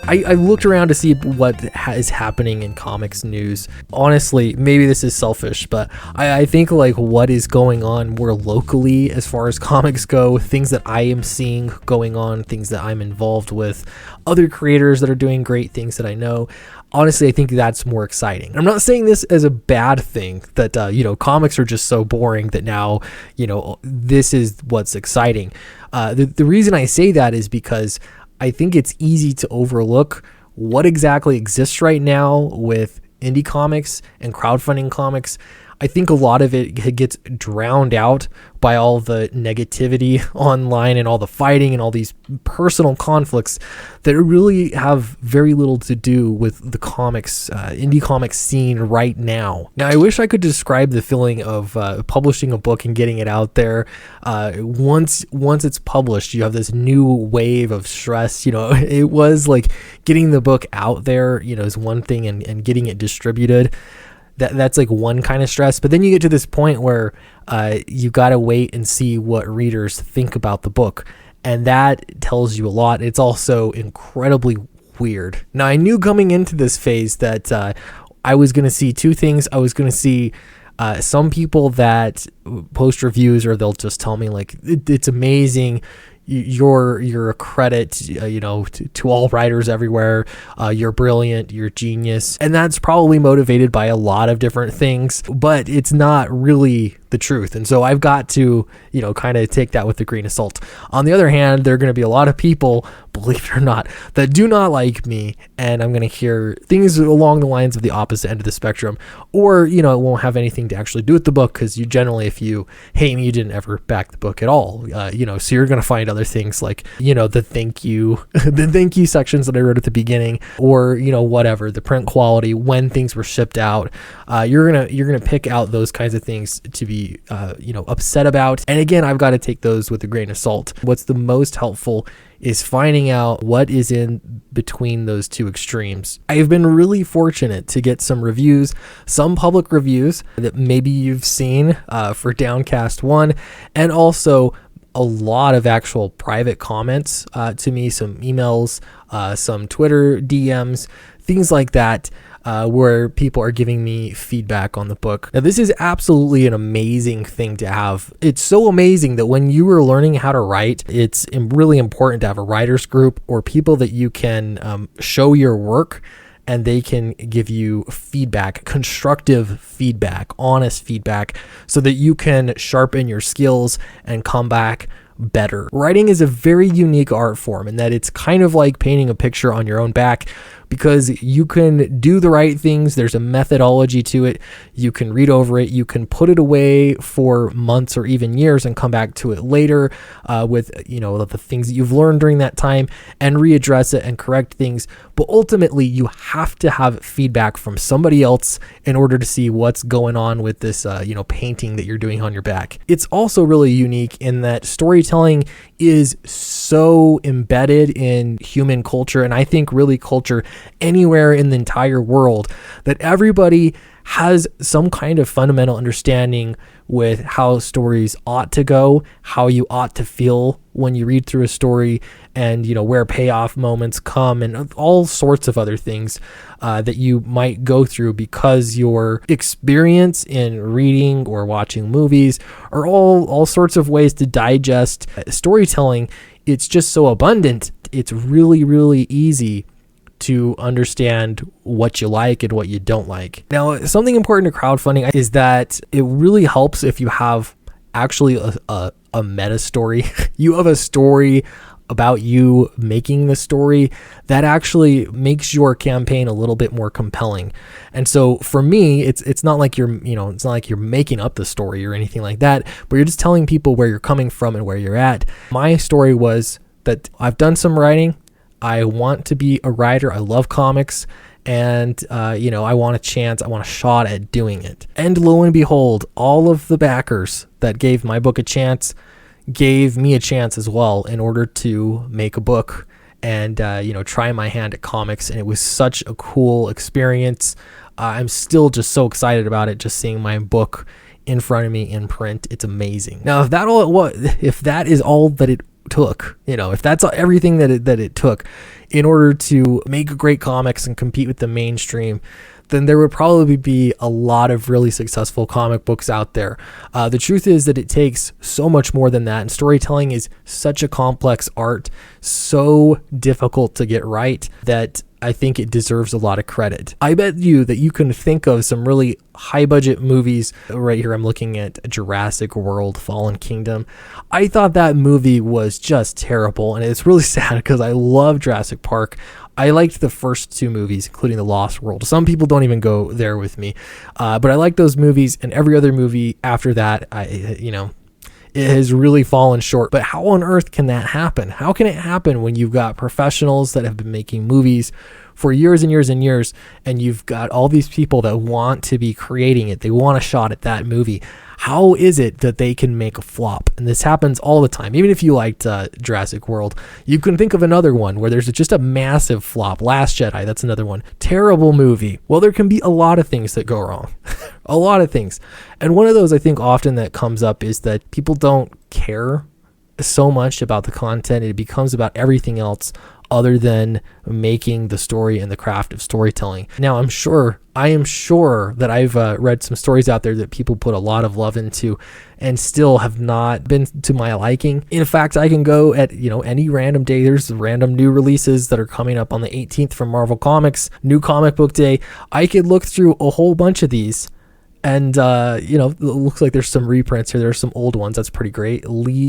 I looked around to see what is happening in comics news. Honestly, maybe this is selfish, but I think like what is going on more locally as far as comics go, things that I am seeing going on, things that I'm involved with, other creators that are doing great things that I know. Honestly, I think that's more exciting. I'm not saying this as a bad thing that, comics are just so boring that now, this is what's exciting. The reason I say that is because I think it's easy to overlook what exactly exists right now with indie comics and crowdfunding comics. I think a lot of it gets drowned out by all the negativity online and all the fighting and all these personal conflicts that really have very little to do with the comics, indie comics scene right now. Now, I wish I could describe the feeling of publishing a book and getting it out there. Once it's published, you have this new wave of stress. It was like getting the book out there, is one thing, and getting it distributed. That's like one kind of stress, but then you get to this point where you got to wait and see what readers think about the book, and that tells you a lot. It's also incredibly weird. Now, I knew coming into this phase that I was going to see two things. I was going to see some people that post reviews, or they'll just tell me like it's amazing. You're a credit, to all writers everywhere. You're brilliant. You're genius. And that's probably motivated by a lot of different things, but it's not really the truth. And so I've got to, kind of take that with a grain of salt. On the other hand, there are going to be a lot of people, believe it or not, that do not like me. And I'm going to hear things along the lines of the opposite end of the spectrum, or, it won't have anything to actually do with the book. Cause you generally, if you hate me, you didn't ever back the book at all. So you're going to find other things like, the thank you, the thank you sections that I wrote at the beginning, or, whatever, the print quality, when things were shipped out. You're going to pick out those kinds of things to be, upset about. And again, I've got to take those with a grain of salt. What's the most helpful is finding out what is in between those two extremes. I've been really fortunate to get some reviews, some public reviews that maybe you've seen for Downcast 1, and also a lot of actual private comments to me, some emails, some Twitter DMs, things like that, where people are giving me feedback on the book. Now, this is absolutely an amazing thing to have. It's so amazing that when you are learning how to write, it's really important to have a writer's group or people that you can show your work, and they can give you feedback, constructive feedback, honest feedback, so that you can sharpen your skills and come back better. Writing is a very unique art form in that it's kind of like painting a picture on your own back, because you can do the right things. There's a methodology to it. You can read over it. You can put it away for months or even years and come back to it later with, the things that you've learned during that time, and readdress it and correct things. But ultimately, you have to have feedback from somebody else in order to see what's going on with this, painting that you're doing on your back. It's also really unique in that storytelling is so embedded in human culture, and I think really culture anywhere in the entire world, that everybody has some kind of fundamental understanding with how stories ought to go, how you ought to feel when you read through a story, and where payoff moments come, and all sorts of other things that you might go through because your experience in reading or watching movies are all sorts of ways to digest storytelling. It's just so abundant. It's really, really easy to understand what you like and what you don't like. Now, something important to crowdfunding is that it really helps if you have actually a meta story. You have a story about you making the story that actually makes your campaign a little bit more compelling. And so for me, it's not like you're making up the story or anything like that, but you're just telling people where you're coming from and where you're at. My story was that I've done some writing. I want to be a writer. I love comics, and I want a chance. I want a shot at doing it. And lo and behold, all of the backers that gave my book a chance gave me a chance as well in order to make a book and try my hand at comics. And it was such a cool experience. I'm still just so excited about it, just seeing my book in front of me in print. It's amazing. Now, if that is all that it took, if that's everything that it took in order to make great comics and compete with the mainstream, then there would probably be a lot of really successful comic books out there. The truth is that it takes so much more than that, and storytelling is such a complex art, so difficult to get right, that I think it deserves a lot of credit. I bet you that you can think of some really high budget movies. Right here I'm looking at Jurassic World Fallen Kingdom. I thought that movie was just terrible, and it's really sad because I love Jurassic Park. I liked the first two movies, including The Lost World. Some people don't even go there with me, but I like those movies, and every other movie after that, it has really fallen short. But how on earth can that happen? How can it happen when you've got professionals that have been making movies for years and years and years, and you've got all these people that want to be creating it? They want a shot at that movie. How is it that they can make a flop? And this happens all the time. Even if you liked Jurassic World, you can think of another one where there's just a massive flop. Last Jedi, that's another one. Terrible movie. Well, there can be a lot of things that go wrong. A lot of things. And one of those I think often that comes up is that people don't care so much about the content. It becomes about everything else other than making the story and the craft of storytelling. Now, I am sure that I've read some stories out there that people put a lot of love into and still have not been to my liking. In fact, I can go at, any random day. There's random new releases that are coming up on the 18th from Marvel Comics, New Comic Book Day. I could look through a whole bunch of these. And, it looks like there's some reprints here. There's some old ones. That's pretty great.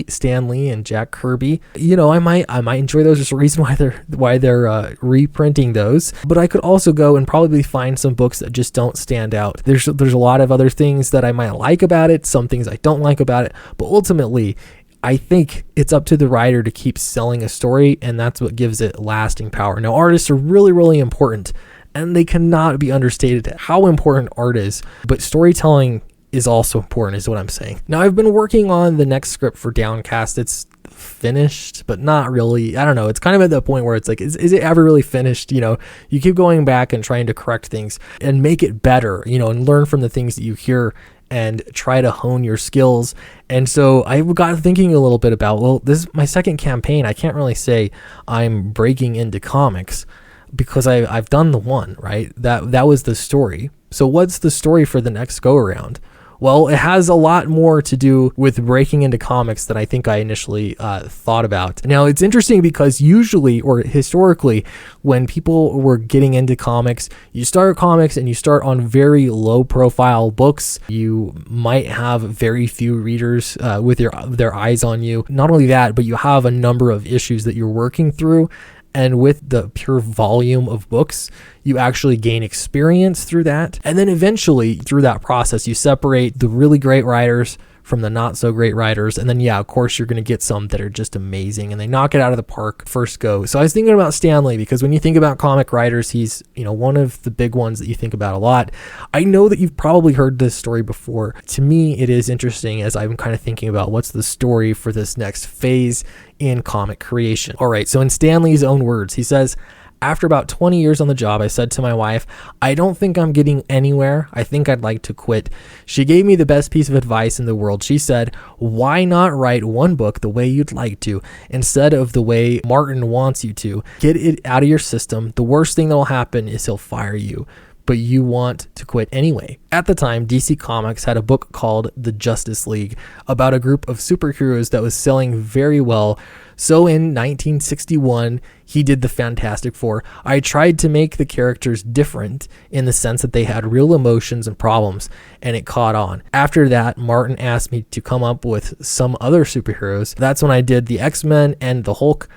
Stan Lee and Jack Kirby. I might enjoy those. There's a reason why they're reprinting those. But I could also go and probably find some books that just don't stand out. There's a lot of other things that I might like about it. Some things I don't like about it. But ultimately, I think it's up to the writer to keep selling a story, and that's what gives it lasting power. Now, artists are really, really important, and they cannot be understated how important art is, but storytelling is also important, is what I'm saying. Now, I've been working on the next script for Downcast. It's finished, but not really. I don't know. It's kind of at the point where it's like, is it ever really finished? You keep going back and trying to correct things and make it better, and learn from the things that you hear and try to hone your skills. And so I got thinking a little bit about, this is my second campaign. I can't really say I'm breaking into comics, because I've done the one, right? That was the story. So what's the story for the next go around? Well, it has a lot more to do with breaking into comics than I think I initially thought about. Now, it's interesting because usually, or historically, when people were getting into comics, you start comics and you start on very low profile books. You might have very few readers with their eyes on you. Not only that, but you have a number of issues that you're working through. And with the pure volume of books, you actually gain experience through that. And then eventually, through that process, you separate the really great writers from the not so great writers. And then, of course, you're going to get some that are just amazing and they knock it out of the park first go. So I was thinking about Stan Lee, because when you think about comic writers, he's, one of the big ones that you think about a lot. I know that you've probably heard this story before. To me, it is interesting as I'm kind of thinking about what's the story for this next phase in comic creation. All right. So in Stan Lee's own words, he says, "After about 20 years on the job, I said to my wife, I don't think I'm getting anywhere. I think I'd like to quit. She gave me the best piece of advice in the world. She said, why not write one book the way you'd like to, instead of the way Martin wants you to? Get it out of your system. The worst thing that'll happen is he'll fire you, but you want to quit anyway." At the time, DC Comics had a book called The Justice League about a group of superheroes that was selling very well. So in 1961, he did the Fantastic Four. I tried to make the characters different in the sense that they had real emotions and problems, and it caught on. After that, Martin asked me to come up with some other superheroes. That's when I did the X-Men and the Hulk,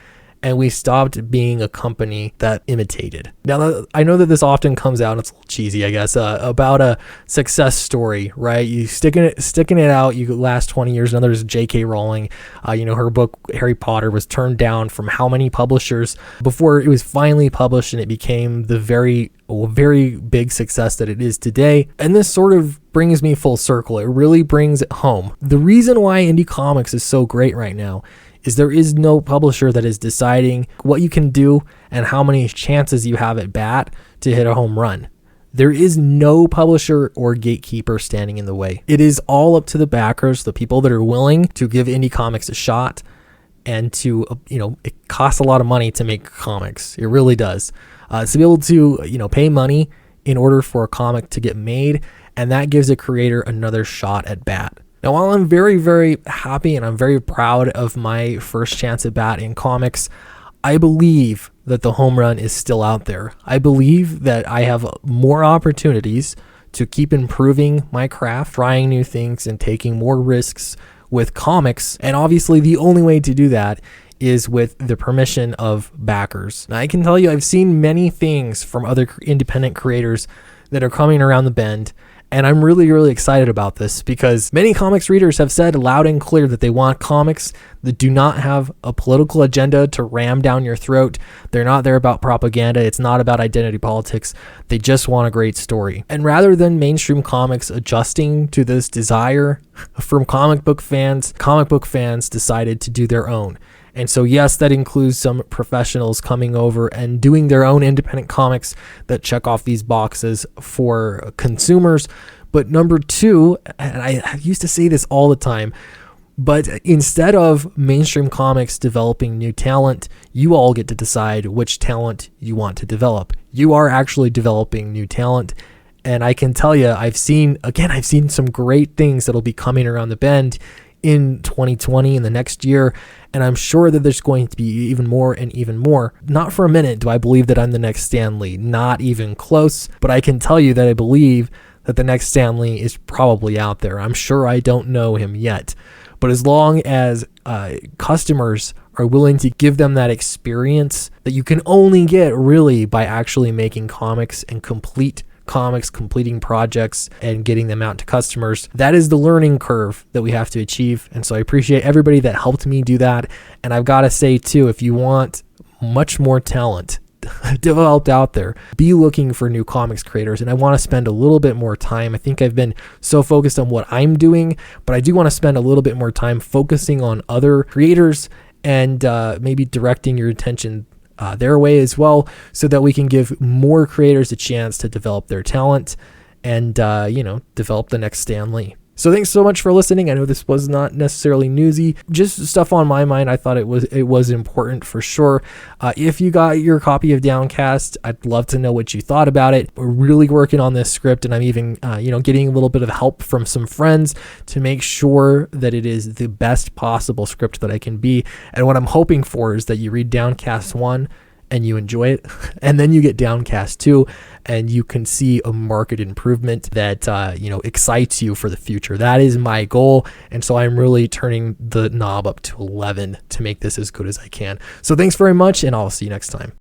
and we stopped being a company that imitated. Now, I know that this often comes out, it's a little cheesy, I guess, about a success story, right? You sticking it out, you last 20 years. Another is J.K. Rowling. Her book, Harry Potter, was turned down from how many publishers before it was finally published, and it became the very, very big success that it is today. And this sort of brings me full circle. It really brings it home. The reason why indie comics is so great right now is there is no publisher that is deciding what you can do and how many chances you have at bat to hit a home run. There is no publisher or gatekeeper standing in the way. It is all up to the backers, the people that are willing to give indie comics a shot and to, it costs a lot of money to make comics. It really does. To be able to, pay money in order for a comic to get made, and that gives a creator another shot at bat. Now, while I'm very, very happy and I'm very proud of my first chance at bat in comics, I believe that the home run is still out there. I believe that I have more opportunities to keep improving my craft, trying new things, and taking more risks with comics. And obviously, the only way to do that is with the permission of backers. Now, I can tell you, I've seen many things from other independent creators that are coming around the bend. And I'm really, really excited about this because many comics readers have said loud and clear that they want comics that do not have a political agenda to ram down your throat. They're not there about propaganda. It's not about identity politics. They just want a great story. And rather than mainstream comics adjusting to this desire from comic book fans decided to do their own. And so, yes, that includes some professionals coming over and doing their own independent comics that check off these boxes for consumers. But number two, and I used to say this all the time, but instead of mainstream comics developing new talent, you all get to decide which talent you want to develop. You are actually developing new talent. And I can tell you, I've seen some great things that'll be coming around the bend in 2020 in the next year, and I'm sure that there's going to be even more and even more. Not for a minute do I believe that I'm the next Stan Lee, not even close, but I can tell you that I believe that the next Stan Lee is probably out there. I'm sure I don't know him yet, but as long as customers are willing to give them that experience that you can only get really by actually making comics and completing projects and getting them out to customers. That is the learning curve that we have to achieve. And so I appreciate everybody that helped me do that. And I've got to say too, if you want much more talent developed out there, be looking for new comics creators. And I want to spend a little bit more time. I think I've been so focused on what I'm doing, but I do want to spend a little bit more time focusing on other creators and maybe directing your attention their way as well, so that we can give more creators a chance to develop their talent and, develop the next Stan Lee. So thanks so much for listening. I know this was not necessarily newsy, just stuff on my mind. I thought it was important for sure. If you got your copy of Downcast, I'd love to know what you thought about it. We're really working on this script, and I'm even, getting a little bit of help from some friends to make sure that it is the best possible script that I can be. And what I'm hoping for is that you read Downcast 1 and you enjoy it, and then you get Downcast 2 and you can see a marked improvement that excites you for the future. That is my goal, and so I'm really turning the knob up to 11 to make this as good as I can. So thanks very much, and I'll see you next time.